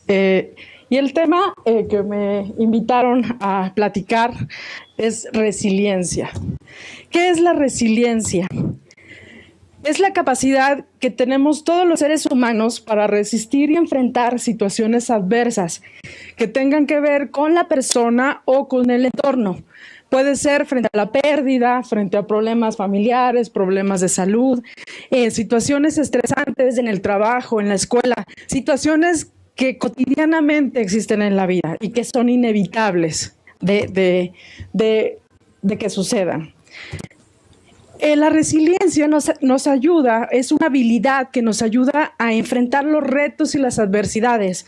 Y el tema que me invitaron a platicar es resiliencia. ¿Qué es la resiliencia? Es la capacidad que tenemos todos los seres humanos para resistir y enfrentar situaciones adversas que tengan que ver con la persona o con el entorno. Puede ser frente a la pérdida, frente a problemas familiares, problemas de salud, situaciones estresantes en el trabajo, en la escuela, situaciones que cotidianamente existen en la vida y que son inevitables de que sucedan. La resiliencia nos ayuda, es una habilidad que nos ayuda a enfrentar los retos y las adversidades,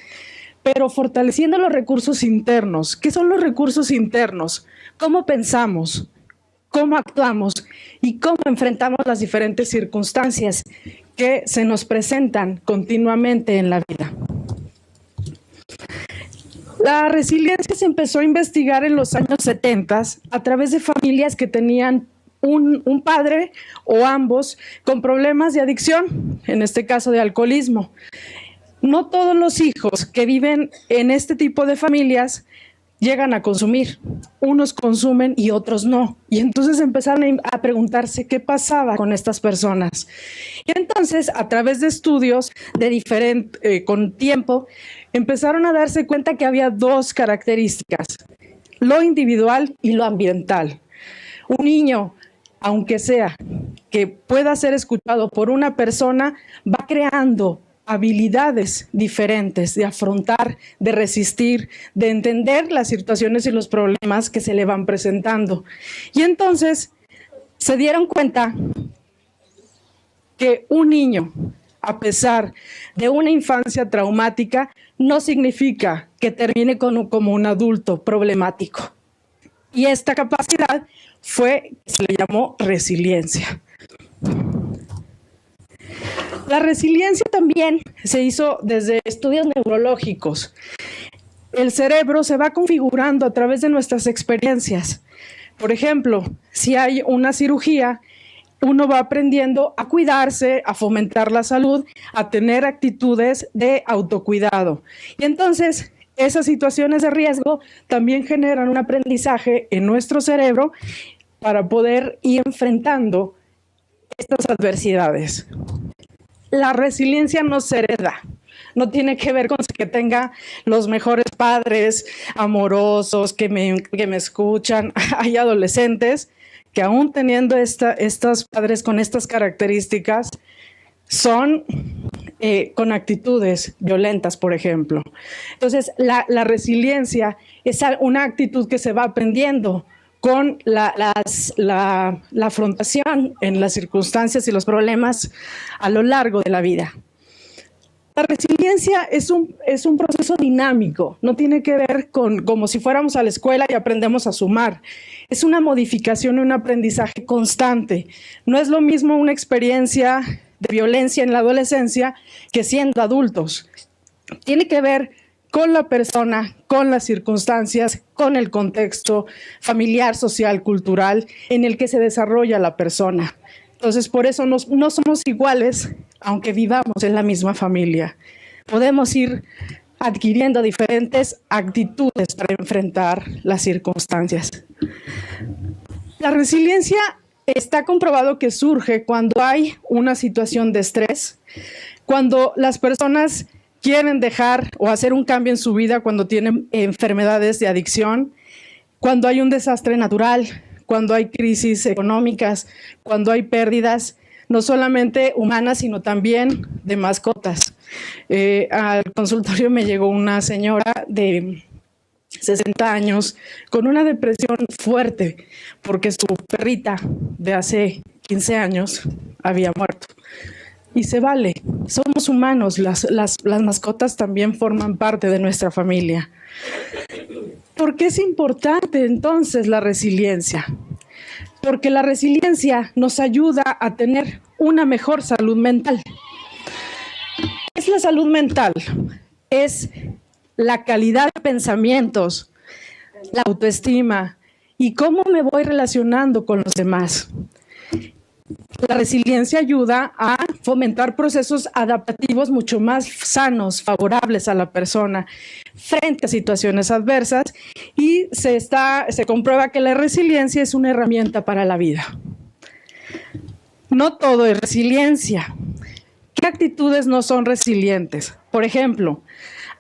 pero fortaleciendo los recursos internos. ¿Qué son los recursos internos? ¿Cómo pensamos? ¿Cómo actuamos? ¿Y cómo enfrentamos las diferentes circunstancias que se nos presentan continuamente en la vida? La resiliencia se empezó a investigar en los años 70 a través de familias que tenían un padre o ambos con problemas de adicción, en este caso de alcoholismo. No todos los hijos que viven en este tipo de familias llegan a consumir. Unos consumen y otros no. Y entonces empezaron a preguntarse qué pasaba con estas personas. Y entonces, a través de estudios con tiempo, empezaron a darse cuenta que había dos características: lo individual y lo ambiental. Un niño, aunque sea que pueda ser escuchado por una persona, va creando habilidades diferentes de afrontar, de resistir, de entender las situaciones y los problemas que se le van presentando. Y entonces se dieron cuenta que un niño, a pesar de una infancia traumática, no significa que termine como un adulto problemático. Y esta capacidad se le llamó resiliencia. La resiliencia también se hizo desde estudios neurológicos. El cerebro se va configurando a través de nuestras experiencias. Por ejemplo, si hay una cirugía, uno va aprendiendo a cuidarse, a fomentar la salud, a tener actitudes de autocuidado. Y entonces, esas situaciones de riesgo también generan un aprendizaje en nuestro cerebro para poder ir enfrentando estas adversidades. La resiliencia no se hereda, no tiene que ver con que tenga los mejores padres amorosos que me escuchan. Hay adolescentes que aún teniendo estos padres con estas características son con actitudes violentas, por ejemplo. Entonces, la resiliencia es una actitud que se va aprendiendo con la afrontación en las circunstancias y los problemas a lo largo de la vida. La resiliencia es un proceso dinámico, no tiene que ver con como si fuéramos a la escuela y aprendemos a sumar. Es una modificación y un aprendizaje constante. No es lo mismo una experiencia de violencia en la adolescencia que siendo adultos. Tiene que ver con la persona, con las circunstancias, con el contexto familiar, social, cultural en el que se desarrolla la persona. Entonces, por eso no somos iguales, aunque vivamos en la misma familia. Podemos ir adquiriendo diferentes actitudes para enfrentar las circunstancias. La resiliencia está comprobado que surge cuando hay una situación de estrés, cuando las personas quieren dejar o hacer un cambio en su vida, cuando tienen enfermedades de adicción, cuando hay un desastre natural, cuando hay crisis económicas, cuando hay pérdidas, no solamente humanas, sino también de mascotas. Al consultorio me llegó una señora de 60 años con una depresión fuerte porque su perrita de hace 15 años había muerto. Y se vale, somos humanos, las mascotas también forman parte de nuestra familia. ¿Por qué es importante entonces la resiliencia? Porque la resiliencia nos ayuda a tener una mejor salud mental. ¿Qué es la salud mental? Es la calidad de pensamientos, la autoestima y cómo me voy relacionando con los demás. La resiliencia ayuda a fomentar procesos adaptativos mucho más sanos, favorables a la persona frente a situaciones adversas, y se comprueba que la resiliencia es una herramienta para la vida. No todo es resiliencia. ¿Qué actitudes no son resilientes? Por ejemplo,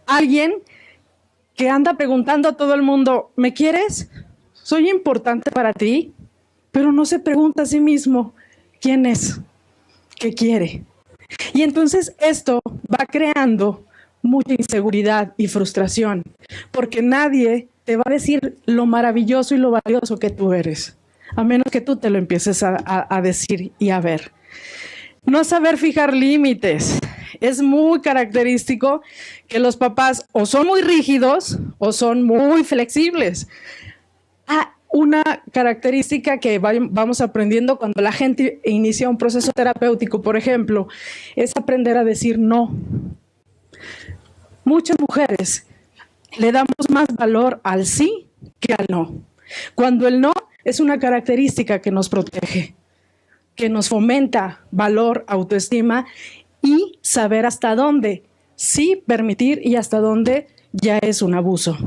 alguien que anda preguntando a todo el mundo, ¿me quieres? ¿Soy importante para ti? Pero no se pregunta a sí mismo, ¿quién es? ¿Qué quiere? Y entonces esto va creando mucha inseguridad y frustración, porque nadie te va a decir lo maravilloso y lo valioso que tú eres, a menos que tú te lo empieces a decir y a ver. No saber fijar límites. Es muy característico que los papás o son muy rígidos o son muy flexibles. Una característica que vamos aprendiendo cuando la gente inicia un proceso terapéutico, por ejemplo, es aprender a decir no. Muchas mujeres le damos más valor al sí que al no, cuando el no es una característica que nos protege, que nos fomenta valor, autoestima y saber hasta dónde sí permitir y hasta dónde ya es un abuso.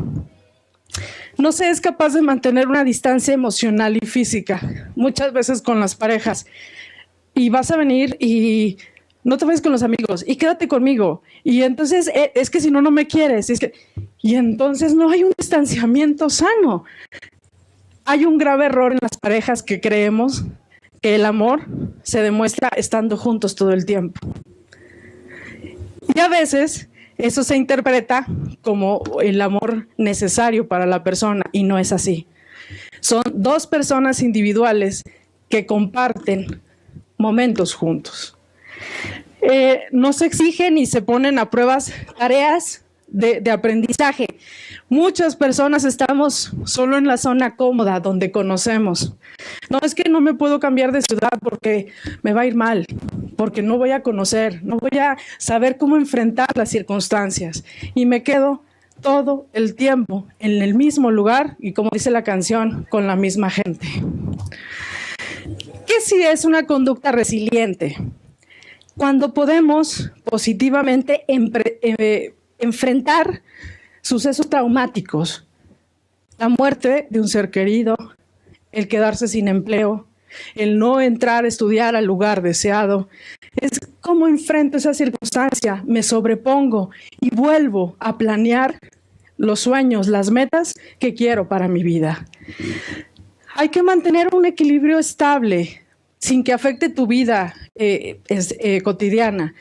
No se es capaz de mantener una distancia emocional y física, muchas veces con las parejas. Y vas a venir y no te vayas con los amigos y quédate conmigo. Y entonces es que si no, no me quieres. Y entonces no hay un distanciamiento sano. Hay un grave error en las parejas que creemos que el amor se demuestra estando juntos todo el tiempo. Y a veces eso se interpreta como el amor necesario para la persona y no es así. Son dos personas individuales que comparten momentos juntos. No se exigen ni se ponen a pruebas tareas de aprendizaje. Muchas personas estamos solo en la zona cómoda donde conocemos. No, es que no me puedo cambiar de ciudad porque me va a ir mal, porque no voy a conocer, no voy a saber cómo enfrentar las circunstancias y me quedo todo el tiempo en el mismo lugar y, como dice la canción, con la misma gente. ¿Qué sí es una conducta resiliente? Cuando podemos positivamente enfrentar sucesos traumáticos, la muerte de un ser querido, el quedarse sin empleo, el no entrar a estudiar al lugar deseado. Es cómo enfrento esa circunstancia, me sobrepongo y vuelvo a planear los sueños, las metas que quiero para mi vida. Hay que mantener un equilibrio estable sin que afecte tu vida cotidiana.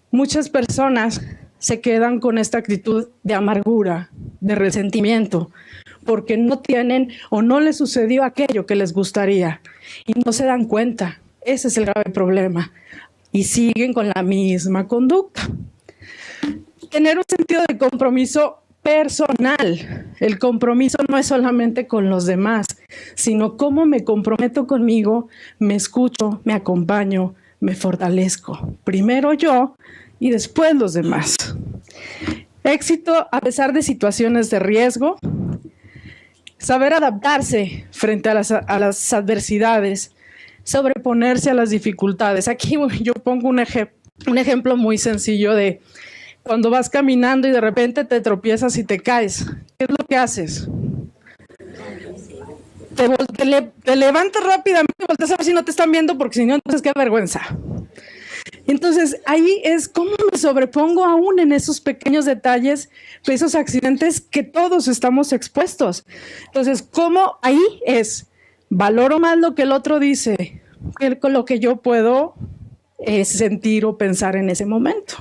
Muchas personas se quedan con esta actitud de amargura, de resentimiento, porque no tienen o no les sucedió aquello que les gustaría y no se dan cuenta. Ese es el grave problema y siguen con la misma conducta. Tener un sentido de compromiso personal. El compromiso no es solamente con los demás, sino cómo me comprometo conmigo, me escucho, me acompaño, me fortalezco. Primero yo y después los demás. Éxito a pesar de situaciones de riesgo. Saber adaptarse frente a las adversidades, sobreponerse a las dificultades. Aquí yo pongo un ejemplo muy sencillo de cuando vas caminando y de repente te tropiezas y te caes. ¿Qué es lo que haces? Te levantas rápidamente, volteas a ver si no te están viendo, porque si no, entonces qué vergüenza. Entonces ahí es cómo me sobrepongo aún en esos pequeños detalles, esos accidentes que todos estamos expuestos. Entonces, ¿cómo ahí es? Valoro más lo que el otro dice que con lo que yo puedo sentir o pensar en ese momento.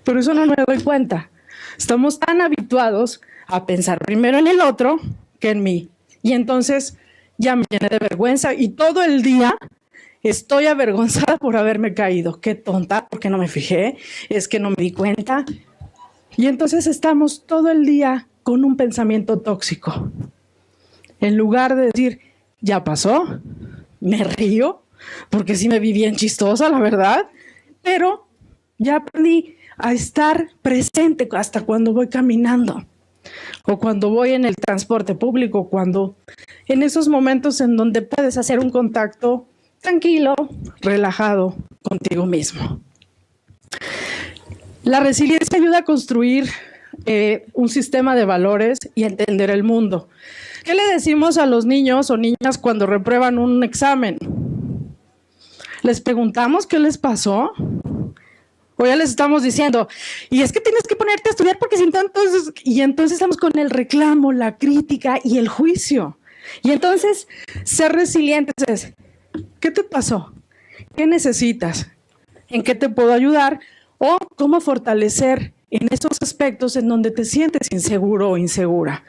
Pero eso no me doy cuenta. Estamos tan habituados a pensar primero en el otro que en mí. Y entonces ya me llené de vergüenza y todo el día estoy avergonzada por haberme caído. Qué tonta, porque no me fijé, es que no me di cuenta. Y entonces estamos todo el día con un pensamiento tóxico. En lugar de decir, ya pasó, me río, porque sí me vi bien chistosa, la verdad, pero ya aprendí a estar presente hasta cuando voy caminando o cuando voy en el transporte público, cuando en esos momentos en donde puedes hacer un contacto tranquilo, relajado contigo mismo. La resiliencia ayuda a construir un sistema de valores y a entender el mundo. ¿Qué le decimos a los niños o niñas cuando reprueban un examen? ¿Les preguntamos qué les pasó? O ya les estamos diciendo, y es que tienes que ponerte a estudiar porque si no, entonces... Y entonces estamos con el reclamo, la crítica y el juicio. Y entonces, ser resilientes es, ¿qué te pasó? ¿Qué necesitas? ¿En qué te puedo ayudar? O cómo fortalecer en esos aspectos en donde te sientes inseguro o insegura.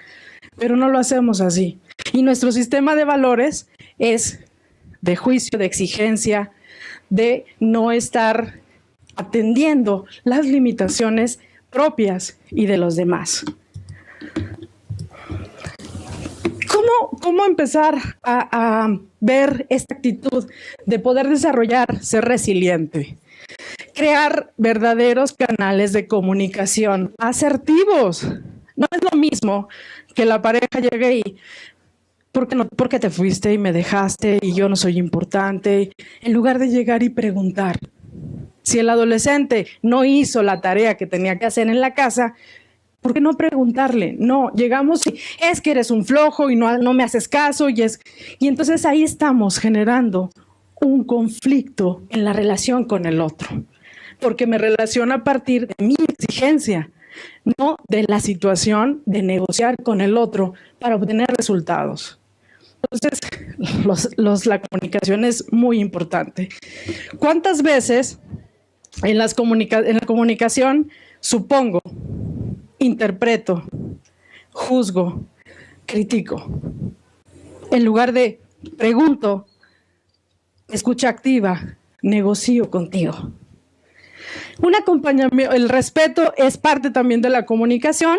Pero no lo hacemos así. Y nuestro sistema de valores es de juicio, de exigencia, de no estar atendiendo las limitaciones propias y de los demás. ¿Cómo empezar a ver esta actitud de poder desarrollar, ser resiliente? Crear verdaderos canales de comunicación asertivos. No es lo mismo que la pareja llegue y ¿por qué te fuiste y me dejaste y yo no soy importante? En lugar de llegar y preguntar. Si el adolescente no hizo la tarea que tenía que hacer en la casa, ¿por qué no preguntarle? No, llegamos y es que eres un flojo y no me haces caso. Y entonces ahí estamos generando un conflicto en la relación con el otro. Porque me relaciono a partir de mi exigencia, no de la situación de negociar con el otro para obtener resultados. Entonces, la comunicación es muy importante. ¿Cuántas veces en la comunicación supongo, interpreto, juzgo, critico? En lugar de pregunto, escucha activa, negocio contigo. Un acompañamiento, el respeto es parte también de la comunicación,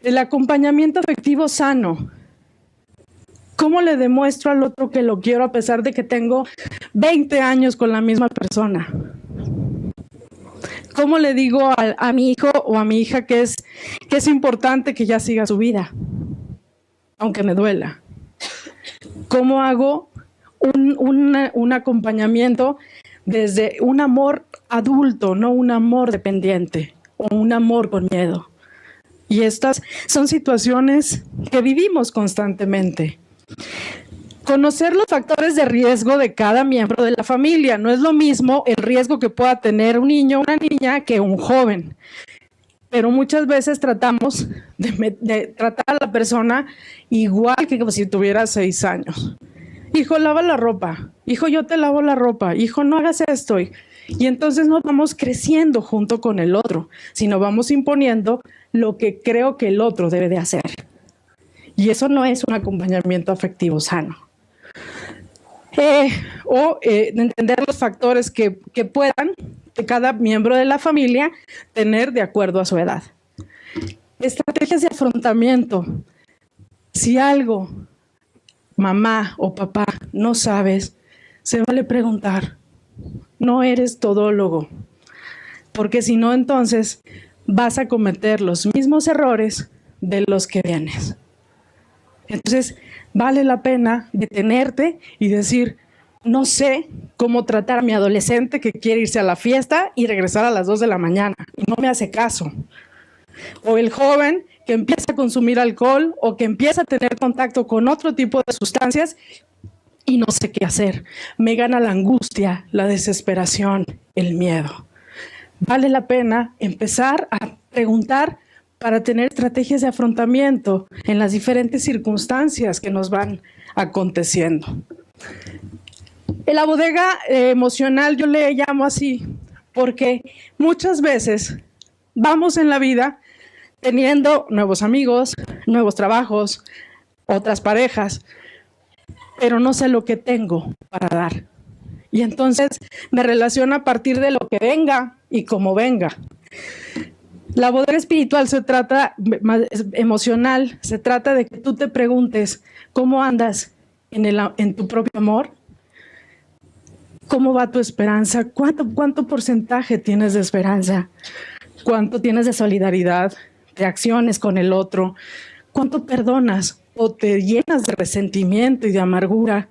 el acompañamiento afectivo sano. ¿Cómo le demuestro al otro que lo quiero a pesar de que tengo 20 años con la misma persona? ¿Cómo le digo a mi hijo o a mi hija que es importante que ya siga su vida, aunque me duela? ¿Cómo hago un acompañamiento desde un amor adulto, no un amor dependiente o un amor con miedo? Y estas son situaciones que vivimos constantemente. Conocer los factores de riesgo de cada miembro de la familia. No es lo mismo el riesgo que pueda tener un niño o una niña que un joven. Pero muchas veces tratamos de tratar a la persona igual que como si tuviera 6 años. Hijo, lava la ropa. Hijo, yo te lavo la ropa. Hijo, no hagas esto. Y entonces no vamos creciendo junto con el otro, sino vamos imponiendo lo que creo que el otro debe de hacer. Y eso no es un acompañamiento afectivo sano. Entender los factores que puedan de cada miembro de la familia tener de acuerdo a su edad. Estrategias de afrontamiento. Si algo, mamá o papá, no sabes, se vale preguntar. No eres todólogo, porque si no, entonces vas a cometer los mismos errores de los que vienes. Entonces, vale la pena detenerte y decir, no sé cómo tratar a mi adolescente que quiere irse a la fiesta y regresar a las 2 de la mañana y no me hace caso. O el joven que empieza a consumir alcohol o que empieza a tener contacto con otro tipo de sustancias y no sé qué hacer. Me gana la angustia, la desesperación, el miedo. Vale la pena empezar a preguntar para tener estrategias de afrontamiento en las diferentes circunstancias que nos van aconteciendo. En la bodega emocional yo le llamo así, porque muchas veces vamos en la vida teniendo nuevos amigos, nuevos trabajos, otras parejas, pero no sé lo que tengo para dar. Y entonces me relaciono a partir de lo que venga y cómo venga. La bodega espiritual emocional, se trata de que tú te preguntes cómo andas en tu propio amor, cómo va tu esperanza, cuánto porcentaje tienes de esperanza, cuánto tienes de solidaridad, de acciones con el otro, cuánto perdonas o te llenas de resentimiento y de amargura.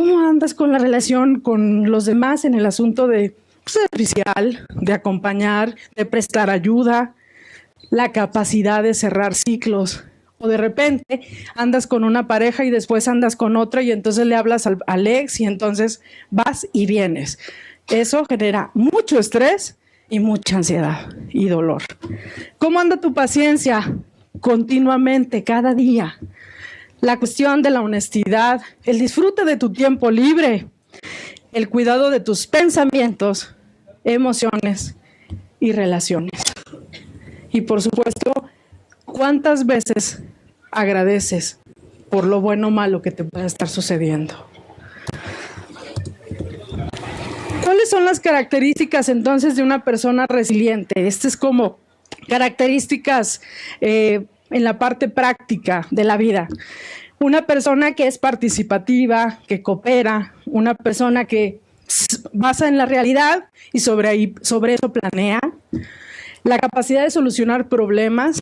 ¿Cómo andas con la relación con los demás en el asunto de servicial, de acompañar, de prestar ayuda, la capacidad de cerrar ciclos? O de repente andas con una pareja y después andas con otra y entonces le hablas al ex y entonces vas y vienes. Eso genera mucho estrés y mucha ansiedad y dolor. ¿Cómo anda tu paciencia? Continuamente, cada día. La cuestión de la honestidad, el disfrute de tu tiempo libre, el cuidado de tus pensamientos, emociones y relaciones. Y por supuesto, ¿cuántas veces agradeces por lo bueno o malo que te pueda estar sucediendo? ¿Cuáles son las características entonces de una persona resiliente? Este es como características en la parte práctica de la vida. Una persona que es participativa, que coopera, una persona que basa en la realidad y sobre eso planea. La capacidad de solucionar problemas,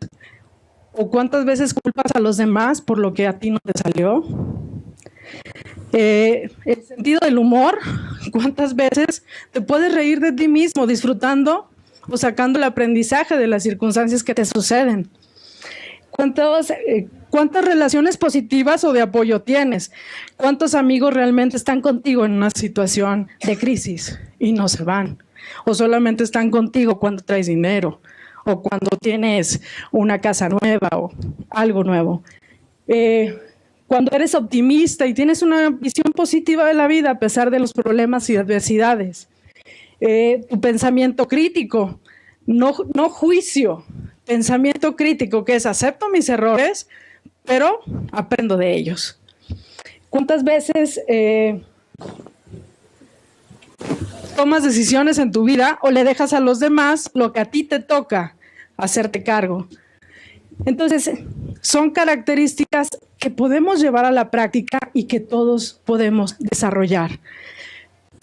o cuántas veces culpas a los demás por lo que a ti no te salió. El sentido del humor, cuántas veces te puedes reír de ti mismo disfrutando o sacando el aprendizaje de las circunstancias que te suceden. ¿Cuántas relaciones positivas o de apoyo tienes? ¿Cuántos amigos realmente están contigo en una situación de crisis y no se van? ¿O solamente están contigo cuando traes dinero? ¿O cuando tienes una casa nueva o algo nuevo? Cuando eres optimista y tienes una visión positiva de la vida a pesar de los problemas y adversidades. Tu pensamiento crítico, no juicio. Pensamiento crítico, que es acepto mis errores, pero aprendo de ellos. ¿Cuántas veces tomas decisiones en tu vida o le dejas a los demás lo que a ti te toca hacerte cargo? Entonces, son características que podemos llevar a la práctica y que todos podemos desarrollar.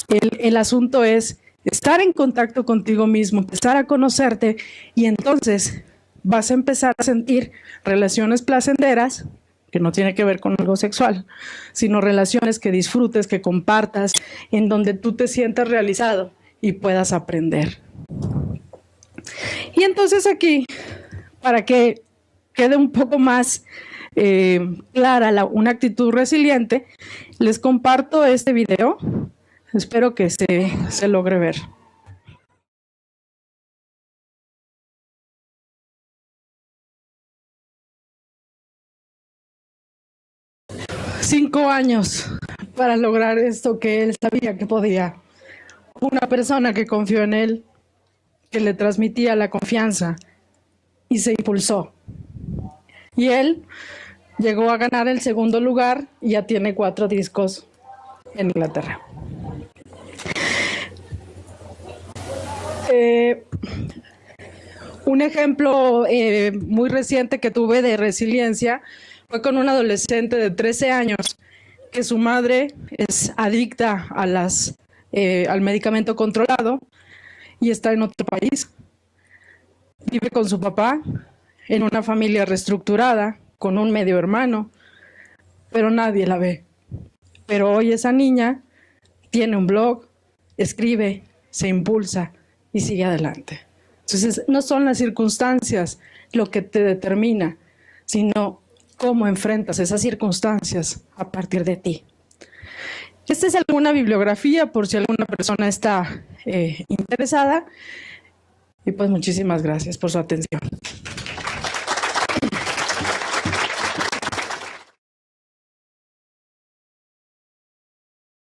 El asunto es estar en contacto contigo mismo, empezar a conocerte y entonces vas a empezar a sentir relaciones placenteras, que no tiene que ver con algo sexual, sino relaciones que disfrutes, que compartas, en donde tú te sientas realizado y puedas aprender. Y entonces aquí, para que quede un poco más clara una actitud resiliente, les comparto este video. Espero que se logre ver. 5 años para lograr esto que él sabía que podía. Una persona que confió en él, que le transmitía la confianza y se impulsó. Y él llegó a ganar el segundo lugar y ya tiene 4 discos en Inglaterra. Un ejemplo muy reciente que tuve de resiliencia fue con un adolescente de 13 años que su madre es adicta a al medicamento controlado y está en otro país. Vive con su papá en una familia reestructurada, con un medio hermano, pero nadie la ve. Pero hoy esa niña tiene un blog, escribe, se impulsa y sigue adelante. Entonces, no son las circunstancias lo que te determina, sino cómo enfrentas esas circunstancias a partir de ti. Esta es alguna bibliografía por si alguna persona está interesada. Y pues muchísimas gracias por su atención.